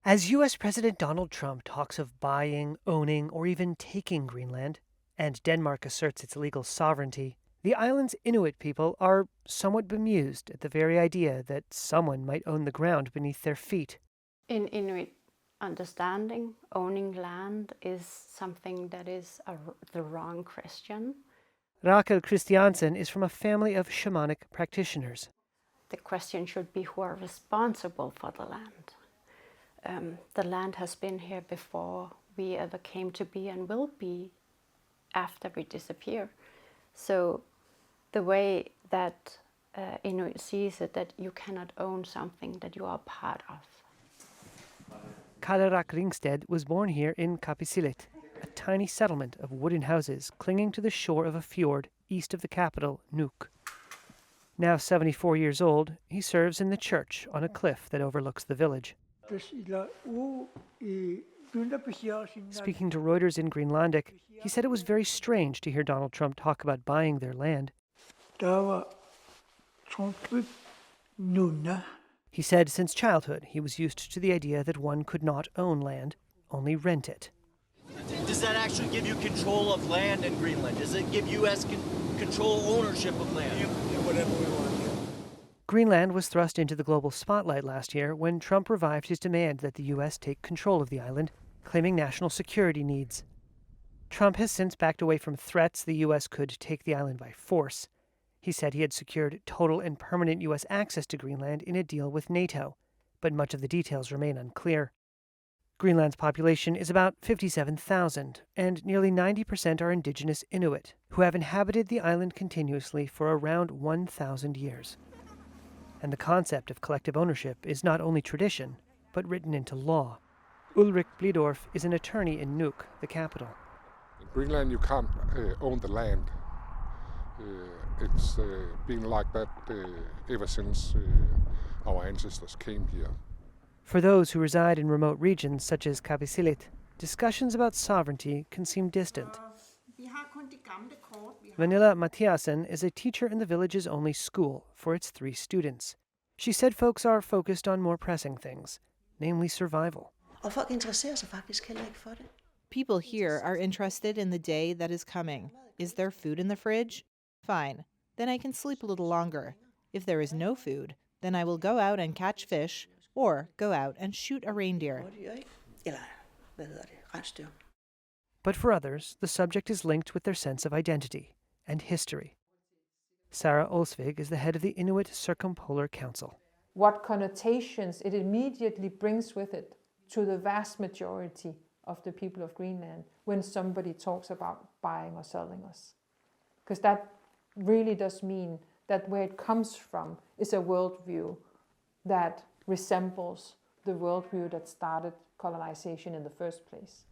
As U.S. President Donald Trump talks of buying, owning, or even taking Greenland, and Denmark asserts its legal sovereignty, the island's Inuit people are somewhat bemused at the very idea that someone might own the ground beneath their feet. In Inuit understanding, owning land is something that is the wrong question. Rakel Christiansen is from a family of shamanic practitioners. The question should be who are responsible for the land. The land has been here before we ever came to be and will be after we disappear. So the way that Inuit sees it, that you cannot own something that you are part of. Kalerak Ringsted was born here in Kapisilit, a tiny settlement of wooden houses clinging to the shore of a fjord east of the capital, Nuuk. Now 74 years old, he serves in the church on a cliff that overlooks the village. Speaking to Reuters in Greenlandic, he said it was very strange to hear Donald Trump talk about buying their land. He said since childhood he was used to the idea that one could not own land, only rent it. Does that actually give you control of land in Greenland? Does it give U.S. control ownership of land? Whatever we want. Greenland was thrust into the global spotlight last year when Trump revived his demand that the U.S. take control of the island, claiming national security needs. Trump has since backed away from threats the U.S. could take the island by force. He said he had secured total and permanent U.S. access to Greenland in a deal with NATO, but much of the details remain unclear. Greenland's population is about 57,000, and nearly 90% are indigenous Inuit, who have inhabited the island continuously for around 1,000 years. And the concept of collective ownership is not only tradition, but written into law. Ulrik Blidorf is an attorney in Nuuk, the capital. In Greenland, you can't own the land. It's been like that ever since our ancestors came here. For those who reside in remote regions such as Kapisilit, discussions about sovereignty can seem distant. Vanilla Mathiasen is a teacher in the village's only school for its 3 students. She said folks are focused on more pressing things, namely survival. People here are interested in the day that is coming. Is there food in the fridge? Fine. Then I can sleep a little longer. If there is no food, then I will go out and catch fish or go out and shoot a reindeer. But for others, the subject is linked with their sense of identity and history. Sarah Olsvig is the head of the Inuit Circumpolar Council. What connotations it immediately brings with it to the vast majority of the people of Greenland when somebody talks about buying or selling us. Because that really does mean that where it comes from is a worldview that resembles the worldview that started colonization in the first place.